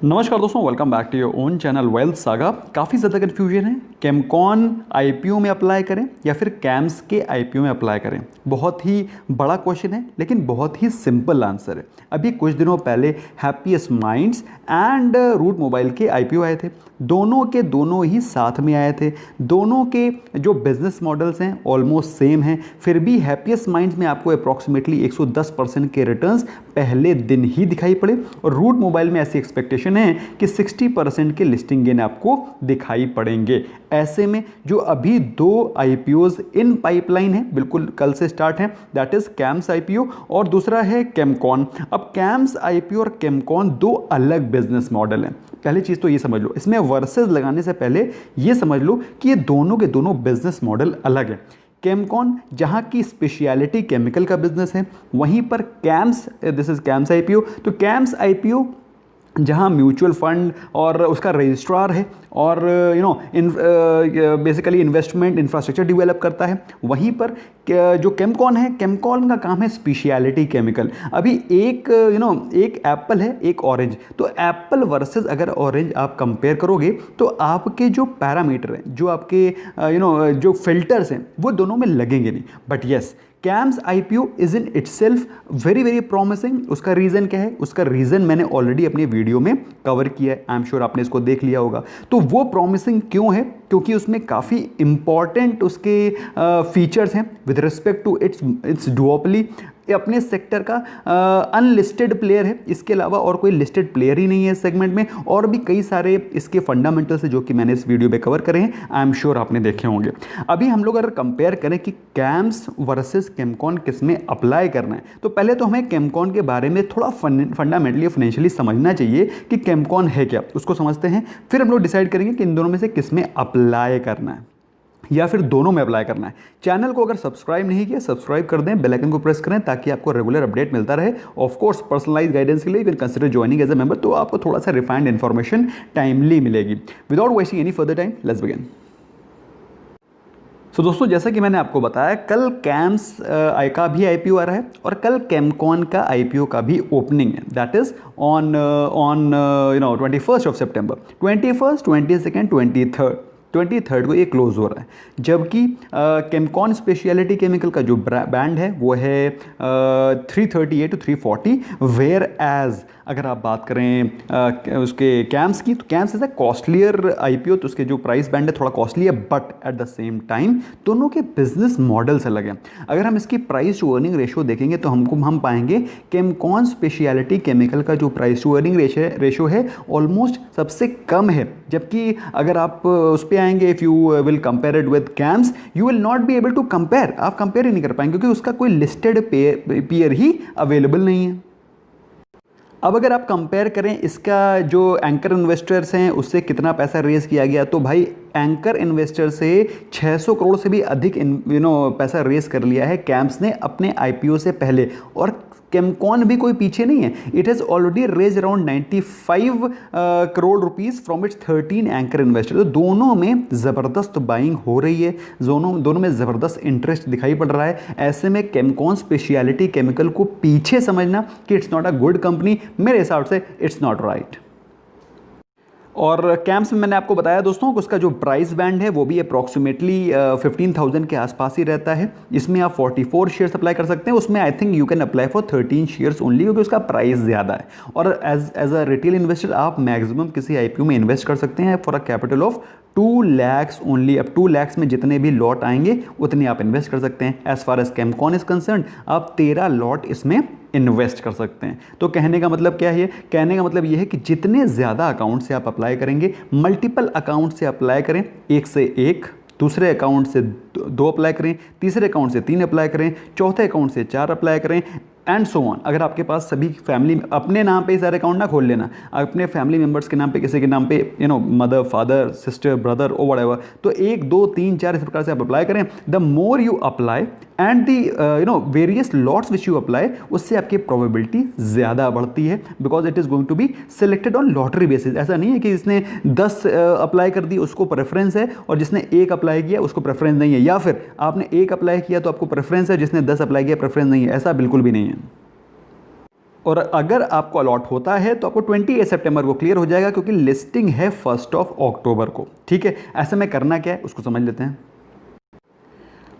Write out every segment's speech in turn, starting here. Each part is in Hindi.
नमस्कार दोस्तों, welcome back to your own channel wealth saga. काफ़ी ज़्यादा कन्फ्यूजन है, कैमकॉन आईपीओ में अप्लाई करें या फिर कैम्स के आईपीओ में अप्लाई करें। बहुत ही बड़ा क्वेश्चन है लेकिन बहुत ही सिंपल आंसर है। अभी कुछ दिनों पहले Happiest Minds and Route Mobile के आईपीओ आए थे। दोनों के दोनों ही साथ में आए थे। दोनों के जो बिजनेस मॉडल्स हैं ऑलमोस्ट सेम हैं, फिर भी हैप्पीएस्ट माइंड्स में आपको अप्रॉक्सीमेटली 110% के रिटर्न्स पहले दिन ही दिखाई पड़े और रूट मोबाइल में ऐसी एक्सपेक्टेशन है कि 60% के लिस्टिंग गेन आपको दिखाई पड़ेंगे। ऐसे में जो अभी दो आईपीओज इन पाइपलाइन है, बिल्कुल कल से स्टार्ट है, दैट इज कैम्स आईपीओ और दूसरा है कैमकॉन। अब कैम्स आईपीओ और कैमकॉन दो अलग बिजनेस मॉडल हैं। पहली चीज़ तो ये समझ लो, इसमें वर्सेस लगाने से पहले ये समझ लो कि ये दोनों के दोनों बिजनेस मॉडल अलग है। कैमकॉन जहाँ की स्पेशलिटी केमिकल का बिजनेस है, वहीं पर camps, this is camps IPO. तो कैम्स आईपीओ जहाँ म्यूचुअल फंड और उसका रजिस्ट्रार है और बेसिकली इन्वेस्टमेंट इंफ्रास्ट्रक्चर डेवलप करता है, वहीं पर जो कैमकॉन है, कैमकॉन का काम है स्पेशलिटी केमिकल। अभी एक एप्पल है, एक ऑरेंज, तो एप्पल वर्सेस अगर ऑरेंज आप कंपेयर करोगे तो आपके जो पैरामीटर हैं, जो आपके जो फिल्टर्स हैं, वो दोनों में लगेंगे नहीं। But yes, camps IPO is in itself very very promising. उसका रीज़न क्या है? उसका रीज़न मैंने ऑलरेडी अपने वीडियो में कवर किया है, आई एम श्योर आपने इसको देख लिया होगा। तो वो प्रॉमिसिंग क्यों है? क्योंकि उसमें काफ़ी इंपॉर्टेंट उसके फीचर्स हैं with respect to its duopoly. अपने सेक्टर का अनलिस्टेड प्लेयर है, इसके अलावा और कोई लिस्टेड प्लेयर ही नहीं है इस सेगमेंट में। और भी कई सारे इसके फंडामेंटल्स है जो कि मैंने इस वीडियो में कवर करे हैं, आई एम श्योर आपने देखे होंगे। अभी हम लोग अगर कंपेयर करें कि कैम्स वर्सेस कैमकॉन किस में अप्लाई करना है, तो पहले तो हमें कैमकॉन के बारे में थोड़ा फंडामेंटली फाइनेंशियली समझना चाहिए कि कैमकॉन है क्या, उसको समझते हैं। फिर हम लोग डिसाइड करेंगे कि इन दोनों में से किस में अप्लाई करना है या फिर दोनों में अप्लाई करना है। चैनल को अगर सब्सक्राइब नहीं किया, सब्सक्राइब कर दें, बेल आइकन को प्रेस करें ताकि आपको रेगुलर अपडेट मिलता रहे। ऑफ कोर्स पर्सनलाइज गाइडेंस के लिए you can consider joining as a member, तो आपको थोड़ा सा रिफाइंड इन्फॉर्मेशन टाइमली मिलेगी। Without wasting any further time, let's begin. तो दोस्तों, जैसा कि मैंने आपको बताया, कल कैम्स का भी आईपीओ आ रहा है और कल कैमकॉन का आईपीओ का भी ओपनिंग है। दैट इज ऑन 21 ऑफ सितंबर, 21, 22, 23 को ये क्लोज हो रहा है। जबकि कैमकॉन स्पेशलिटी केमिकल का जो बैंड है वो है 338 to 340, वेयर एज अगर आप बात करें उसके कैम्स की, तो camps is a costlier IPO, तो उसके जो प्राइस बैंड है थोड़ा कॉस्टली है, but at the same time दोनों के बिजनेस मॉडल्स अलग हैं। अगर हम इसकी प्राइस टू अर्निंग रेशो देखेंगे तो हम पाएंगे कैमकॉन स्पेशलिटी केमिकल का जो प्राइस टू अर्निंग रेशो है ऑलमोस्ट सबसे कम है। जबकि अगर आप उस पर आएंगे, if you will compare it with chems, you will not be able to compare, आप कंपेयर ही नहीं कर पाएंगे क्योंकि उसका कोई लिस्टेड पेयर ही अवेलेबल नहीं है। अब अगर आप कंपेयर करें इसका जो एंकर इन्वेस्टर्स हैं उससे कितना पैसा रेज किया गया, तो भाई एंकर इन्वेस्टर से 600 करोड़ से भी अधिक पैसा रेज कर लिया है कैम्स ने अपने आईपीओ से पहले। और कैमकॉन भी कोई पीछे नहीं है, it has already raise around 95 crore rupees from its 13 anchor investor. तो दोनों में ज़बरदस्त बाइंग हो रही है, दोनों में ज़बरदस्त इंटरेस्ट दिखाई पड़ रहा है। ऐसे में कैमकॉन स्पेशलिटी केमिकल को पीछे समझना कि it's not a good company, मेरे हिसाब से इट्स नॉट राइट। और कैम्स में मैंने आपको बताया दोस्तों कि उसका जो प्राइस बैंड है वो भी अप्रॉक्सीमेटली 15,000 के आसपास ही रहता है। इसमें आप 44 शेयर्स अप्लाई कर सकते हैं, उसमें I think you can apply for 13 shares only, क्योंकि उसका प्राइस ज़्यादा है। और एज अ रिटेल इन्वेस्टर आप मैक्सिमम किसी आईपीओ में इन्वेस्ट कर सकते हैं for a capital of 2 lakhs only. अब 2 lakhs में जितने भी लॉट आएंगे उतने आप इन्वेस्ट कर सकते हैं। As far as Chemcon is concern, आप 13 लॉट इसमें इन्वेस्ट कर सकते हैं। तो कहने का मतलब क्या है? कहने का मतलब ये है कि जितने ज़्यादा अकाउंट से आप अप्लाई करेंगे, मल्टीपल अकाउंट से अप्लाई करें, एक से एक, दूसरे अकाउंट से 2 अप्लाई करें, तीसरे अकाउंट से 3 अप्लाई करें, चौथे अकाउंट से 4 अप्लाई करें, एंड सो ऑन। अगर आपके पास सभी फैमिली अपने नाम पे सारे अकाउंट ना खोल लेना, अपने फैमिली मेंबर्स के नाम पे, किसी के नाम पे, मदर, फादर, सिस्टर, ब्रदर और व्हाटएवर, तो 1, 2, 3, 4 इस प्रकार से आप अप्लाई करें। The more you apply and the various lots which you apply, उससे आपकी प्रोबेबिलिटी ज़्यादा बढ़ती है, because it is going to be selected on lottery basis. ऐसा नहीं है कि जिसने 10 अप्लाई कर दी उसको प्रेफरेंस है और जिसने 1 अप्लाई किया उसको प्रेफरेंस नहीं है, या फिर आपने 1 अप्लाई किया तो आपको प्रेफरेंस है, जिसने 10 अप्लाई किया प्रेफरेंस नहीं है। ऐसा बिल्कुल भी नहीं है। और अगर आपको अलॉट होता है तो आपको 28 सितंबर को क्लियर हो जाएगा, क्योंकि लिस्टिंग है 1 अक्टूबर को। ठीक है, ऐसे में करना क्या है उसको समझ लेते हैं।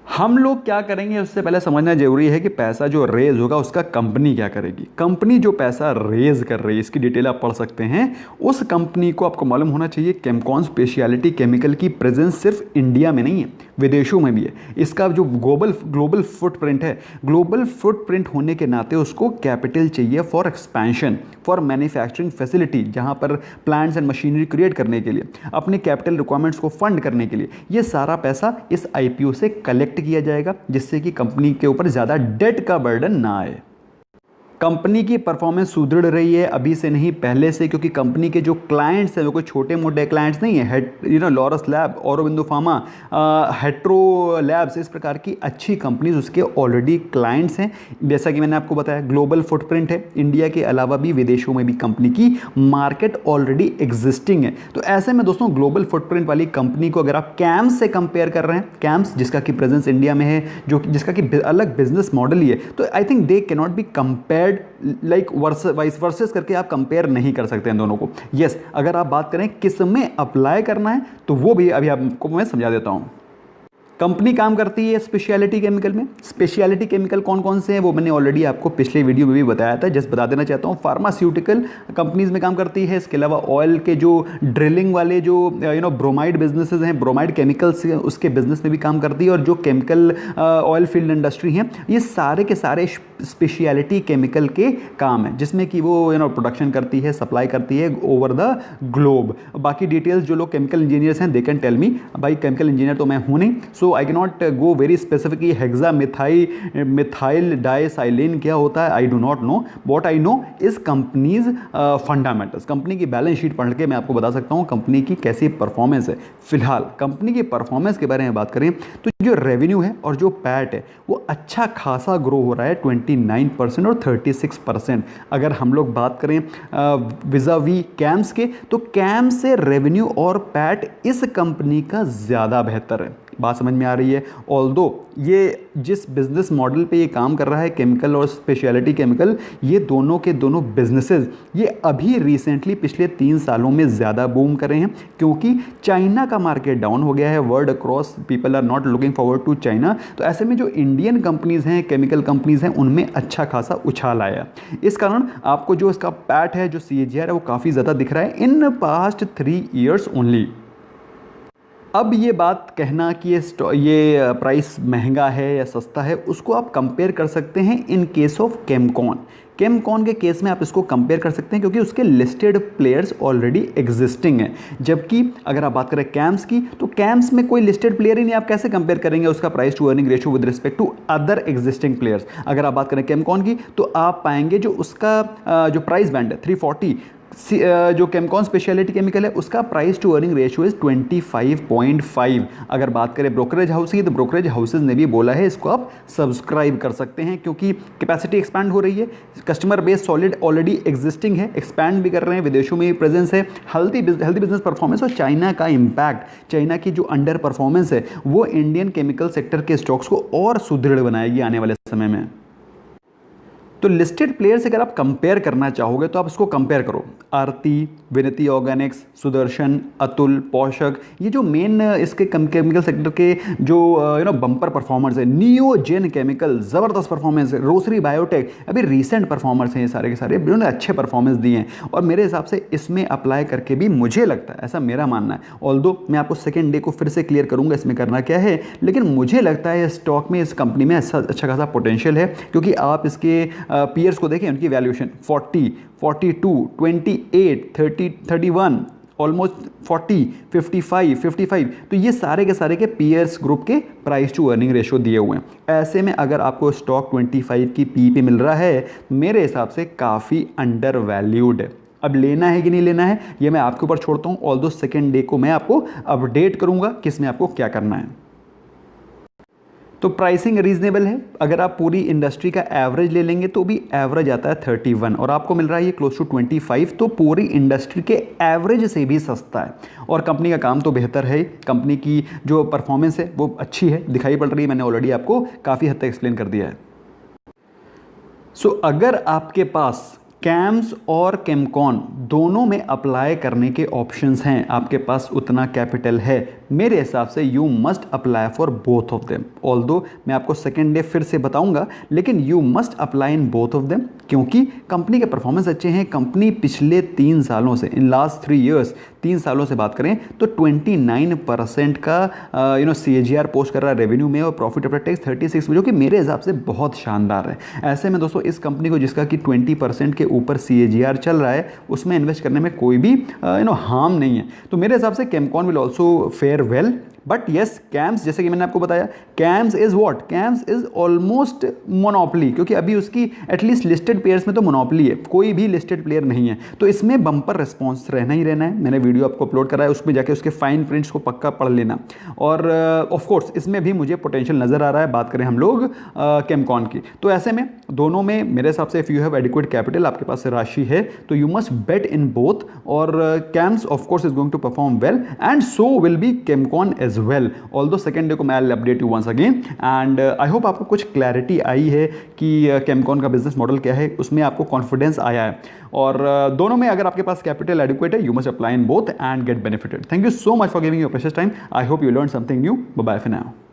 हम लोग क्या करेंगे उससे पहले समझना जरूरी है कि पैसा जो रेज होगा उसका कंपनी क्या करेगी। कंपनी जो पैसा रेज कर रही है, इसकी डिटेल आप पढ़ सकते हैं। उस कंपनी को आपको मालूम होना चाहिए केमकॉन स्पेशलिटी केमिकल की प्रेजेंस सिर्फ इंडिया में नहीं है, विदेशों में भी है। इसका जो ग्लोबल फुटप्रिंट है, ग्लोबल फुटप्रिंट होने के नाते उसको कैपिटल चाहिए for expansion, for manufacturing facility, जहाँ पर प्लांट्स एंड मशीनरी क्रिएट करने के लिए, अपने कैपिटल रिक्वायरमेंट्स को फंड करने के लिए। ये सारा पैसा इस आईपीओ से कलेक्ट किया जाएगा, जिससे कि कंपनी के ऊपर ज़्यादा डेट का बर्डन ना आए। कंपनी की परफॉर्मेंस सुदृढ़ रही है अभी से नहीं, पहले से, क्योंकि कंपनी के जो क्लाइंट्स हैं वो कोई छोटे मोटे क्लाइंट्स नहीं है। Laurus lab, Aurobindo pharma, hetero labs, इस प्रकार की अच्छी कंपनीज उसके ऑलरेडी क्लाइंट्स हैं। जैसा कि मैंने आपको बताया, ग्लोबल फुटप्रिंट है, इंडिया के अलावा भी विदेशों में भी कंपनी की मार्केट ऑलरेडी एग्जिस्टिंग है। तो ऐसे में दोस्तों ग्लोबल फुटप्रिंट वाली कंपनी को अगर आप कैम्स से कंपेयर कर रहे हैं, कैम्स जिसका कि प्रेजेंस इंडिया में है, जो जिसका कि अलग बिजनेस मॉडल ही है, तो I think they can not be compared like vice versus करके आप कंपेयर नहीं कर सकते हैं दोनों को। यस, अगर आप बात करें किस में अप्लाई करना है तो वो भी अभी आपको मैं समझा देता हूं। कंपनी काम करती है स्पेशलिटी केमिकल में। स्पेशलिटी केमिकल कौन कौन से हैं वो मैंने ऑलरेडी आपको पिछले वीडियो में भी बताया था, जस्ट बता देना चाहता हूँ। फार्मास्यूटिकल कंपनीज में काम करती है, इसके अलावा ऑयल के जो ड्रिलिंग वाले जो ब्रोमाइड बिजनेसेस हैं, ब्रोमाइड केमिकल्स, उसके बिजनेस में भी काम करती है। और जो केमिकल ऑयल फील्ड इंडस्ट्री हैं, ये सारे के सारे स्पेशलिटी केमिकल के काम हैं, जिसमें कि वो प्रोडक्शन करती है, सप्लाई करती है ओवर द ग्लोब। बाकी डिटेल्स जो लोग केमिकल इंजीनियर्स हैं दे कैन टेल मी, भाई केमिकल इंजीनियर तो मैं हूँ नहीं, so I can not go very specific hexa methyl disilazane क्या होता है, I do not know. What I know is companies fundamentals. Company की बैलेंस शीट पढ़ के मैं आपको बता सकता हूँ कंपनी की कैसी परफॉर्मेंस है। फिलहाल कंपनी की परफॉर्मेंस के बारे में बात करें तो जो रेवेन्यू है और जो पैट है वो अच्छा खासा ग्रो हो रहा है, 29% और 36%। अगर हम लोग बात करें विज़ावी कैम्स के, तो कैम्स से रेवेन्यू और पैट इस कंपनी का ज़्यादा बेहतर है। बात समझ में आ रही है। ऑल्दो ये जिस बिजनेस मॉडल पे ये काम कर रहा है, केमिकल और स्पेशलिटी केमिकल, ये दोनों के दोनों बिजनेसेस ये अभी रिसेंटली पिछले 3 सालों में ज़्यादा बूम कर रहे हैं, क्योंकि चाइना का मार्केट डाउन हो गया है। World across people are not looking forward to China. तो ऐसे में जो इंडियन कंपनीज़ हैं, केमिकल कंपनीज़ हैं, उनमें अच्छा खासा उछाल आया। इस कारण आपको जो इसका पैट है, जो CAGR है, वो काफ़ी ज़्यादा दिख रहा है इन पास्ट 3 ईयर्स ओनली। अब ये बात कहना कि ये प्राइस महंगा है या सस्ता है, उसको आप कंपेयर कर सकते हैं in case of Chemcon. Chemcon के केस में आप इसको कंपेयर कर सकते हैं क्योंकि उसके लिस्टेड प्लेयर्स ऑलरेडी एग्जिस्टिंग हैं। जबकि अगर आप बात करें कैम्स की, तो कैम्स में कोई लिस्टेड प्लेयर ही नहीं, आप कैसे कंपेयर करेंगे उसका price to earning ratio with respect to other existing players. अगर आप बात करें केमकॉन की, तो आप पाएंगे जो उसका जो प्राइस बैंड है 340, जो केमकॉन स्पेशलिटी केमिकल है उसका price to earning ratio is 25.5। अगर बात करें ब्रोकरेज हाउस की, तो ब्रोकरेज हाउसेज ने भी बोला है इसको आप सब्सक्राइब कर सकते हैं, क्योंकि कैपेसिटी एक्सपैंड हो रही है, customer base solid already existing है, एक्सपैंड भी कर रहे हैं, विदेशों में भी प्रेजेंस है, हेल्दी बिजनेस परफॉर्मेंस। और चाइना का इम्पैक्ट, चाइना की जो अंडर परफॉर्मेंस है वो इंडियन केमिकल सेक्टर के स्टॉक्स को और सुदृढ़ बनाएगी आने वाले समय में। तो लिस्टेड प्लेयर से अगर आप कंपेयर करना चाहोगे तो आप इसको कंपेयर करो, आरती, विनती ऑर्गेनिक्स, सुदर्शन, अतुल, पोषक, ये जो मेन इसके केमिकल सेक्टर के जो बम्पर परफॉर्मर्स है। नियोजेन केमिकल ज़बरदस्त परफॉर्मेंस है, रोसरी बायोटेक अभी रीसेंट परफॉर्मर्स हैं, ये सारे के सारे उन्होंने अच्छे परफॉर्मेंस दिए हैं। और मेरे हिसाब से इसमें अप्लाई करके भी मुझे लगता है, ऐसा मेरा मानना है, ऑल्दो मैं आपको सेकेंड डे को फिर से क्लियर करूँगा इसमें करना क्या है, लेकिन मुझे लगता है स्टॉक में, इस कंपनी में अच्छा खासा पोटेंशियल है। क्योंकि आप इसके पीयर्स को देखें, उनकी वैल्यूएशन 40, 42, 28, 30, 31, ऑलमोस्ट 40, 55, तो ये सारे के सारे के पीयर्स ग्रुप के प्राइस टू अर्निंग रेशियो दिए हुए हैं। ऐसे में अगर आपको स्टॉक 25 की पी पे मिल रहा है, मेरे हिसाब से काफ़ी अंडर वैल्यूड है। अब लेना है कि नहीं लेना है ये मैं आपके ऊपर छोड़ता हूँ। ऑल्दो सेकेंड डे को मैं आपको अपडेट करूँगा किस में आपको क्या करना है। तो प्राइसिंग रीजनेबल है। अगर आप पूरी इंडस्ट्री का एवरेज ले लेंगे तो भी एवरेज आता है 31 और आपको मिल रहा है ये क्लोज टू 25, तो पूरी इंडस्ट्री के एवरेज से भी सस्ता है। और कंपनी का काम तो बेहतर है, कंपनी की जो परफॉर्मेंस है वो अच्छी है, दिखाई पड़ रही है, मैंने ऑलरेडी आपको काफ़ी हद तक एक्सप्लेन कर दिया है। सो अगर आपके पास कैम्स और केमकॉन दोनों में अप्लाई करने के ऑप्शंस हैं, आपके पास उतना कैपिटल है, मेरे हिसाब से you must apply for both of them. Although मैं आपको सेकेंड डे फिर से बताऊंगा, लेकिन you must apply in both of them, क्योंकि कंपनी के परफॉर्मेंस अच्छे हैं। कंपनी पिछले 3 सालों से, इन लास्ट 3 ईयर्स, 3 सालों से बात करें तो 29% का CAGR पोस्ट कर रहा है रेवेन्यू में, और प्रॉफिट आफ्टर टैक्स 36 में, जो कि मेरे हिसाब से बहुत शानदार है। ऐसे में दोस्तों इस कंपनी को, जिसका कि 20% के ऊपर CAGR चल रहा है, उसमें इन्वेस्ट करने में कोई भी हार्म नहीं है। तो मेरे हिसाब से Chemcon will also fair well. But yes, camps, जैसे कि मैंने आपको बताया, camps is what, camps is almost monopoly, क्योंकि अभी उसकी एटलीस्ट लिस्टेड प्लेयर्स में तो मोनोपोली है, कोई भी लिस्टेड प्लेयर नहीं है। तो इसमें बम्पर रिस्पॉन्स रहना ही रहना है। मैंने वीडियो आपको अपलोड करा है, उसमें जाके उसके फाइन प्रिंट्स को पक्का पढ़ लेना। और ऑफ कोर्स इसमें भी मुझे पोटेंशियल नज़र आ रहा है, बात करें हम लोग केमकॉन की। तो ऐसे में दोनों में मेरे हिसाब से if you have adequate capital, आपके पास राशि है, तो you must bet in both. और CAMS of course is going to perform well, and so will be Chemcon as well. Although second day को मैं I will update you once again. And I hope आपको कुछ क्लैरिटी आई है कि केमकॉन का बिजनेस मॉडल क्या है, उसमें आपको कॉन्फिडेंस आया है। और दोनों में अगर आपके पास कैपिटल एडिक्वेट है, you must apply in both and get benefited. Thank you so much for giving your precious time. I hope you learn something new. Bye bye for now.